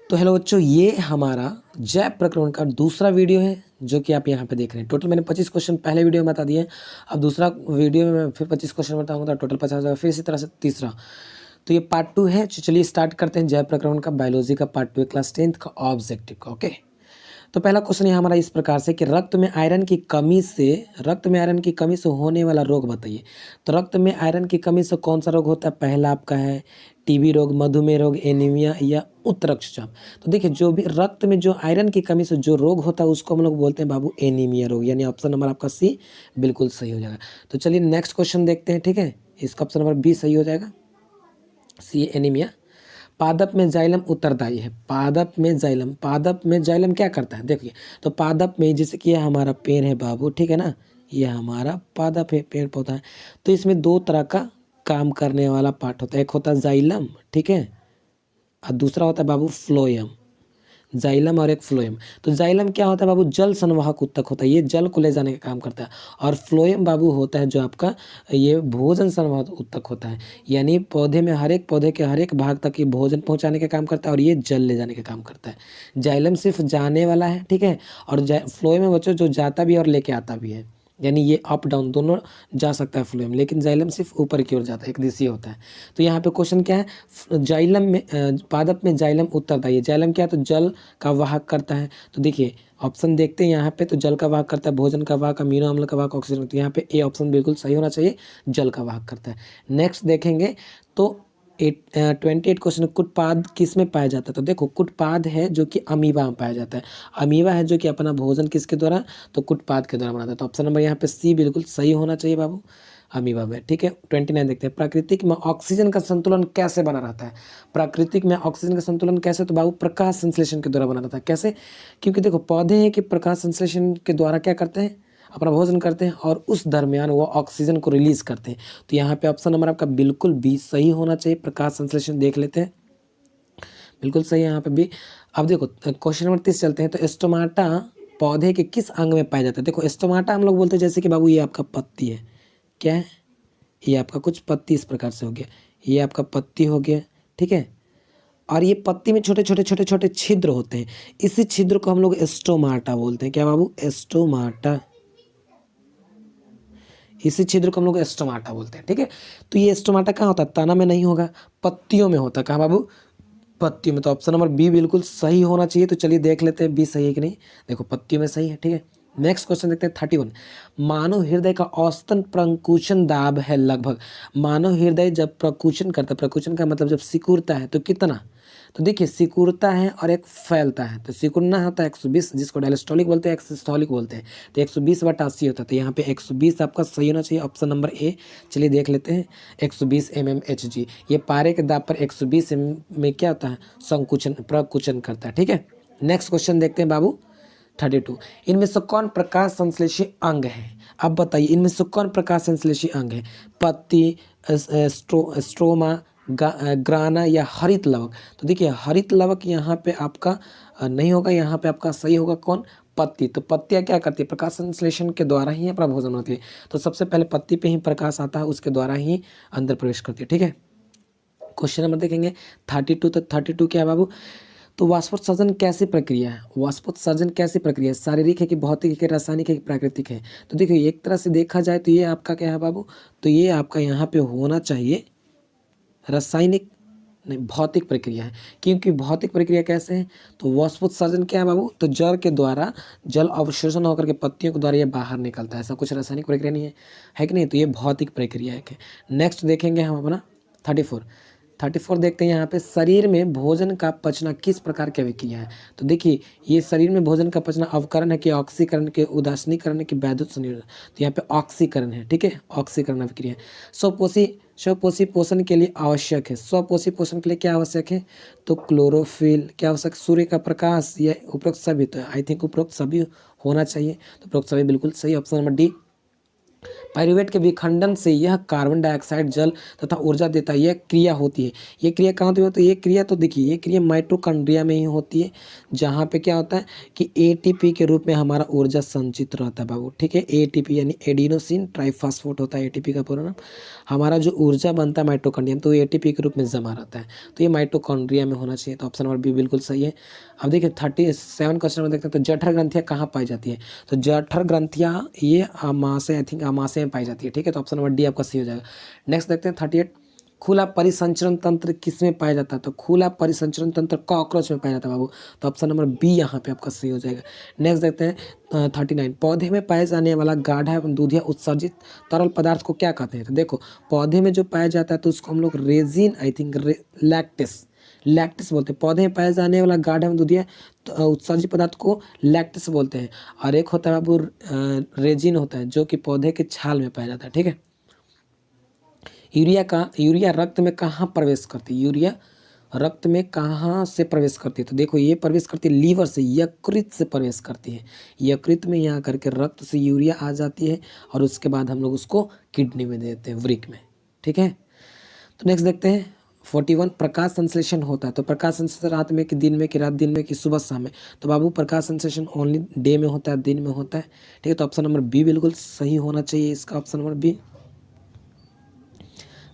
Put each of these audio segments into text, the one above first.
तो हेलो बच्चों, ये हमारा जैव प्रकरण का दूसरा वीडियो है जो कि आप यहाँ पे देख रहे हैं। टोटल मैंने 25 क्वेश्चन पहले वीडियो में बता दिए हैं। अब दूसरा वीडियो में मैं फिर 25 क्वेश्चन बताऊंगा, तो टोटल 50 हो जाएगा। फिर इसी तरह से तीसरा, तो ये पार्ट 2 है। चलिए स्टार्ट करते हैं जैव प्रकरण का, बायोलॉजी का पार्ट 2 क्लास 10th का ऑब्जेक्टिव का। ओके, तो पहला क्वेश्चन है हमारा इस प्रकार से कि रक्त में आयरन की कमी से होने वाला रोग बताइए। तो रक्त में आयरन की कमी से कौन सा रोग होता है? पहला आपका है टीबी रोग, मधुमेह रोग, एनीमिया या उच्च रक्तचाप। तो देखिए, जो भी रक्त में जो आयरन की कमी से जो रोग होता है उसको हम लोग बोलते हैं बाबू एनीमिया रोग, यानी ऑप्शन नंबर आपका सी बिल्कुल सही हो जाएगा। तो चलिए नेक्स्ट क्वेश्चन देखते हैं। ठीक है, इसका ऑप्शन नंबर बी सही हो जाएगा, सी एनीमिया। पादप में जाइलम उत्तरदायी है। पादप में जाइलम क्या करता है? देखिए, तो पादप में जैसे कि यह हमारा पेड़ है बाबू, ठीक है ना, ये हमारा पादप है, पेड़ पौधा है। तो इसमें दो तरह का काम करने वाला पार्ट होता है, एक होता है जाइलम, ठीक है, और दूसरा होता है बाबू फ्लोएम। जाइलम और एक फ्लोएम। तो जाइलम क्या होता है बाबू? जल संवाहक ऊतक होता है, ये जल को ले जाने का काम करता है। और फ्लोएम बाबू होता है जो आपका ये भोजन संवाहक ऊतक होता है, यानी पौधे में हर एक पौधे के हर एक भाग तक ये भोजन पहुंचाने का काम करता है और ये जल ले जाने का काम करता है। जाइलम सिर्फ जाने वाला है, ठीक है, और फ्लोएम में बच्चों जो जाता भी है और लेके आता भी है, यानी ये अप डाउन दोनों जा सकता है फ्लोएम, लेकिन जाइलम सिर्फ ऊपर की ओर जाता है, एक दिशीय होता है। तो यहाँ पे क्वेश्चन क्या है? जाइलम में पादप में जाइलम उत्तरदायी है। जाइलम क्या है? तो जल का वाहक करता है। तो देखिए ऑप्शन देखते हैं यहाँ पे, तो जल का वाहक करता है, भोजन का वाहक, अमीनो अम्ल का वाहक, ऑक्सीजन। तो यहाँ पे ए ऑप्शन बिल्कुल सही होना चाहिए, जल का वाहक करता है। नेक्स्ट देखेंगे तो 28 क्वेश्चन, कुटपाद किस में पाया जाता है? तो देखो, कुटपाद है जो कि अमीबा में पाया जाता है। अमीबा है जो कि अपना भोजन किसके द्वारा? तो कुटपाद के द्वारा बनाता है। तो ऑप्शन नंबर यहाँ पे सी बिल्कुल सही होना चाहिए बाबू, अमीबा में। ठीक है, 29 देखते हैं, प्राकृतिक में ऑक्सीजन का संतुलन कैसे बना रहता है? प्राकृतिक में ऑक्सीजन का संतुलन कैसे? तो बाबू प्रकाश संश्लेषण के द्वारा बना रहता है। कैसे? क्योंकि देखो, पौधे हैं कि प्रकाश संश्लेषण के द्वारा क्या करते हैं? अपना भोजन करते हैं और उस दरमियान वो ऑक्सीजन को रिलीज करते हैं। तो यहाँ पे ऑप्शन नंबर आपका बिल्कुल बी सही होना चाहिए, प्रकाश संश्लेषण। देख लेते हैं, बिल्कुल सही है यहाँ पे भी। अब देखो क्वेश्चन नंबर 30 चलते हैं। तो स्टोमाटा पौधे के किस अंग में पाया जाता है? देखो, स्टोमाटा हम लोग बोलते हैं जैसे कि बाबू ये आपका पत्ती है, क्या है? ये आपका कुछ पत्ती इस प्रकार से हो गया, ये आपका पत्ती हो गया, ठीक है, और ये पत्ती में छोटे छोटे छोटे छोटे छिद्र होते हैं, इसी छिद्र को हम लोग स्टोमाटा बोलते हैं। क्या बाबू? स्टोमाटा। इसी छिद्र को हम लोग स्टोमाटा बोलते हैं, ठीक है। तो ये स्टोमाटा कहाँ होता है? तना में नहीं होगा, पत्तियों में होता है। कहाँ बाबू? पत्तियों में। तो ऑप्शन नंबर बी बिल्कुल सही होना चाहिए। तो चलिए देख लेते हैं बी सही है कि नहीं। देखो, पत्तियों में सही है, ठीक है। नेक्स्ट क्वेश्चन देखते हैं 31, मानव हृदय का औसतन प्रकुंचन दाब है लगभग। मानव हृदय जब प्रकुंचन करता है, प्रकुंचन का मतलब जब सिकुड़ता है, तो कितना? तो देखिए, सिकुड़ता है और एक फैलता है। तो सिकुड़ना होता है 120, जिसको डायस्टोलिक बोलते हैं, एक्सिस्टोलिक बोलते हैं। तो 120/80 होता है। तो यहाँ पे 120 आपका सही होना चाहिए, ऑप्शन नंबर ए। चलिए देख लेते हैं, 120 mmHg। ये पारे के दाब पर 120 में क्या होता है? संकुचन, प्रकुंचन करता है, ठीक है। नेक्स्ट क्वेश्चन देखते हैं बाबू 32, इनमें से कौन प्रकाश संश्लेषी अंग है? अब बताइए, इनमें से कौन प्रकाश संश्लेषी अंग है? पत्ती, स्ट्रोमा, ग्राना या हरित लवक? तो देखिए, हरित लवक यहाँ पे आपका नहीं होगा, यहाँ पे आपका सही होगा कौन? पत्ती। तो पत्तियाँ क्या करती है? प्रकाश संश्लेषण के द्वारा ही अपना भोजन होती है। तो सबसे पहले पत्ती पे ही प्रकाश आता है, उसके द्वारा ही अंदर प्रवेश करती है, ठीक है। क्वेश्चन नंबर देखेंगे 32। तो 32 क्या है बाबू? तो वाष्पोत्सर्जन कैसी प्रक्रिया है? वाष्पोत्सर्जन कैसी प्रक्रिया है? शारीरिक है कि भौतिक है कि रासायनिक है कि प्राकृतिक है? तो देखिए, एक तरह से देखा जाए तो ये आपका क्या है बाबू? तो ये आपका यहाँ पे होना चाहिए रासायनिक, नहीं, भौतिक प्रक्रिया है। क्योंकि भौतिक प्रक्रिया कैसे है? तो वाष्पोत्सर्जन क्या है बाबू? तो जल के द्वारा, जल अवशोषण होकर के पत्तियों के द्वारा ये बाहर निकलता है, ऐसा कुछ रासायनिक प्रक्रिया नहीं है कि नहीं? तो ये भौतिक प्रक्रिया है। नेक्स्ट देखेंगे हम अपना 34 देखते हैं। यहाँ पे शरीर में भोजन का पचना किस प्रकार की अभिक्रिया है? तो देखिए, ये शरीर में भोजन का पचना अवकरण है कि ऑक्सीकरण के उदासीनीकरण है कि वैद्युत संयोजन? तो यहाँ पे ऑक्सीकरण है, ठीक है, ऑक्सीकरण अभिक्रिया है। स्वपोषी पोषण के लिए आवश्यक है। स्वपोषी पोषण के लिए क्या आवश्यक है? तो क्लोरोफिल क्या आवश्यक? सूर्य का प्रकाश, या उपरोक्त सभी? तो आई थिंक उपरोक्त सभी होना चाहिए। तो उपरोक्त सभी बिल्कुल सही, ऑप्शन नंबर डी पाइरूवेट के विखंडन से यह कार्बन डाइऑक्साइड जल तथा ऊर्जा देता है। यह क्रिया होती है। ये क्रिया कहाँ होती है? तो ये क्रिया तो देखिए, ये क्रिया माइटोकॉन्ड्रिया में ही होती है, जहाँ पे क्या होता है कि एटीपी के रूप में हमारा ऊर्जा संचित रहता है बाबू। ठीक है, एटीपी यानी एडिनोसिन ट्राइफॉस्फेट होता है एटीपी का पूरा नाम। हमारा जो ऊर्जा बनता है माइटोकॉन्ड्रिया में, तो एटीपी के रूप में जमा रहता है, तो ये माइटोकॉन्ड्रिया में होना चाहिए। तो ऑप्शन नंबर बी बिल्कुल सही है। अब देखिए 37 क्वेश्चन में देखते हैं, तो जठर ग्रंथियाँ कहाँ पाई जाती है? तो जठर ग्रंथियाँ ये आमाशय, आई थिंक आमाशय में पाई जाती है। ठीक है, तो ऑप्शन नंबर डी आपका सही हो जाएगा। नेक्स्ट देखते हैं 38, खुला परिसंचरण तंत्र किसमें पाया जाता है? तो खुला परिसंचरण तंत्र कॉकरोच में पाया जाता है बाबू। तो ऑप्शन नंबर बी यहाँ पे आपका सही हो जाएगा। नेक्स्ट देखते हैं 39, पौधे में पाया जाने वाला गाढ़ा एवं दूधिया उत्सर्जित तरल पदार्थ को क्या कहते हैं? तो देखो, पौधे में जो पाया जाता है तो उसको हम लोग resin, I think lactis, lactis बोलते हैं। पौधे में पाया जाने वाला गाढ़ा एवं दूधिया तो उत्सर्जित पदार्थ को लैक्टिस बोलते हैं। और एक होता है बाबू रेजिन होता है, जो कि पौधे के छाल में पाया जाता है। ठीक है, यूरिया रक्त में कहाँ प्रवेश करती है? यूरिया रक्त में कहाँ से प्रवेश करती है? तो देखो, ये प्रवेश करती है लीवर से, यकृत से प्रवेश करती है। यकृत में यहाँ करके रक्त से यूरिया आ जाती है, और उसके बाद हम लोग उसको किडनी में देते हैं, वृक्क में। ठीक है, तो नेक्स्ट देखते हैं 41, प्रकाश संश्लेषण होता है। तो प्रकाश संश्लेषण रात में कि दिन में कि रात, दिन में कि सुबह शाम में? तो बाबू प्रकाश संश्लेषण ओनली डे में होता है, दिन में होता है। ठीक है, तो ऑप्शन नंबर बी बिल्कुल सही होना चाहिए इसका, ऑप्शन नंबर बी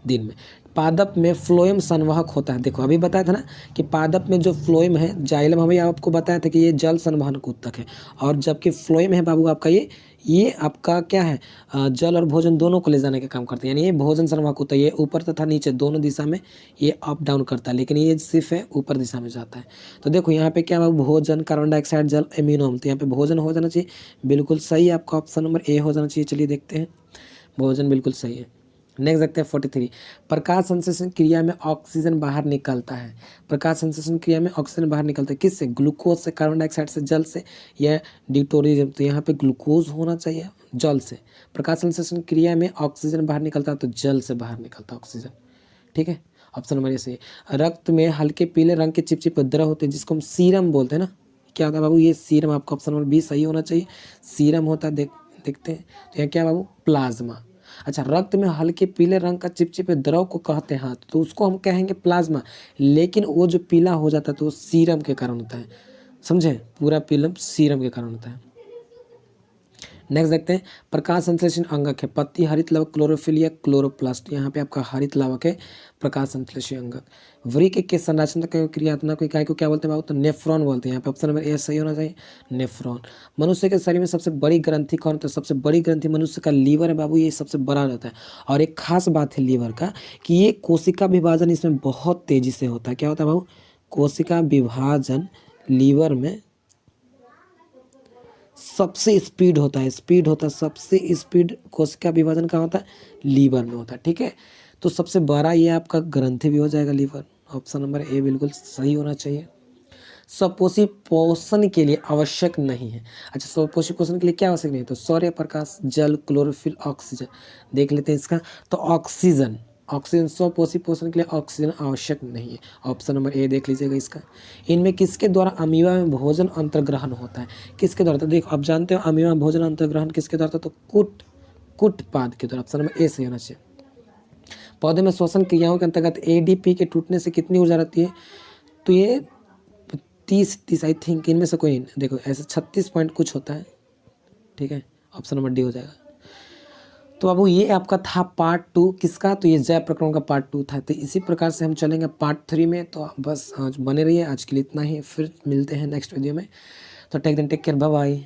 दिन में। पादप में फ्लोएम संवाहक होता है। देखो, अभी बताया था ना कि पादप में जो फ्लोएम है, जाइलम हमें आपको बताया था कि ये जल संवहन ऊतक है, और जबकि फ्लोएम है बाबू आपका ये आपका क्या है, जल और भोजन दोनों को ले जाने का काम करते हैं। यानी ये भोजन संवाहक होता है, ये ऊपर तथा नीचे दोनों दिशा में ये अप डाउन करता है, लेकिन ये सिर्फ है ऊपर दिशा में जाता है। तो देखो यहाँ पे क्या बाबू, भोजन, कार्बन डाइऑक्साइड, जल, एम्यूनोम, तो यहाँ पे भोजन हो जाना चाहिए, बिल्कुल सही आपका ऑप्शन नंबर ए हो जाना चाहिए। चलिए देखते हैं, भोजन बिल्कुल सही है। नेक्स्ट देखते हैं 43, प्रकाश संश्लेषण क्रिया में ऑक्सीजन बाहर निकलता है। प्रकाश संश्लेषण क्रिया में ऑक्सीजन बाहर निकलता है किससे? ग्लूकोज से, कार्बन डाइऑक्साइड से, जल से, या डिटोरियम? तो यहाँ पे ग्लूकोज होना चाहिए, जल से। प्रकाश संश्लेषण क्रिया में ऑक्सीजन बाहर निकलता है, तो जल से बाहर निकलता है ऑक्सीजन। ठीक है, ऑप्शन नंबर ए सही है। रक्त में हल्के पीले रंग के चिपचिपे द्रव होते हैं, जिसको हम सीरम बोलते हैं ना, क्या होता है बाबू? ये सीरम, आपका ऑप्शन नंबर बी सही होना चाहिए, सीरम होता है। देखते हैं, तो यहाँ क्या बाबू? प्लाज्मा। अच्छा, रक्त में हल्के पीले रंग का चिपचिपे द्रव को कहते हैं हाथ, तो उसको हम कहेंगे प्लाज्मा, लेकिन वो जो पीला हो जाता है तो वो सीरम के कारण होता है। समझे? पूरा पीला सीरम के कारण होता है। नेक्स्ट देखते हैं, प्रकाश संश्लेषण अंगक है। पत्ती, हरित लवक, क्लोरोफिल या क्लोरोप्लास्ट? यहाँ पे आपका हरित लवक है प्रकाश संश्लेषण अंगक। वृक्क के संरचनात्मक क्रियात्मक इकाई को क्या बोलते हैं बाबू? तो नेफ्रॉन बोलते हैं। यहाँ पे ऑप्शन नंबर ए सही होना चाहिए, नेफ्रॉन। मनुष्य के शरीर में सबसे बड़ी ग्रंथि कौन? तो सबसे बड़ी ग्रंथि मनुष्य का लीवर है बाबू, ये सबसे बड़ा रहता है। और एक खास बात है लीवर का कि ये कोशिका विभाजन इसमें बहुत तेजी से होता है। क्या होता है बाबू? कोशिका विभाजन लीवर में सबसे स्पीड होता है, सबसे स्पीड कोशिका विभाजन का होता है लीवर में होता है। ठीक है, तो सबसे बड़ा ये आपका ग्रंथि भी हो जाएगा लीवर। ऑप्शन नंबर ए बिल्कुल सही होना चाहिए। स्वपोषी पोषण के लिए आवश्यक नहीं है। अच्छा, स्वपोषी पोषण के लिए क्या आवश्यक नहीं है? तो सौर्य प्रकाश, जल, क्लोरोफिल, ऑक्सीजन। देख लेते हैं इसका, तो ऑक्सीजन स्वपोषी पोषण के लिए ऑक्सीजन आवश्यक नहीं है। ऑप्शन नंबर ए देख लीजिएगा इसका। इनमें किसके द्वारा अमीबा में भोजन अंतर्ग्रहण होता है? किसके द्वारा? तो देखो, आप जानते हो अमीबा में भोजन अंतर्ग्रहण किसके द्वारा? तो कुटपाद के द्वारा। ऑप्शन नंबर ए सही होना चाहिए। पौधे में श्वसन क्रियाओं के अंतर्गत एडीपी के टूटने से कितनी ऊर्जा रहती है? तो ये 30 आई थिंक, इनमें से कोई, देखो ऐसे 36 पॉइंट कुछ होता है। ठीक है, ऑप्शन नंबर डी हो जाएगा। तो अब ये आपका था पार्ट 2 किसका? तो ये जय प्रकरण का पार्ट 2 था। तो इसी प्रकार से हम चलेंगे पार्ट 3 में। तो बस आज बने रहिए, आज के लिए इतना ही, फिर मिलते हैं नेक्स्ट वीडियो में। तो टेक केयर, बाय बाय।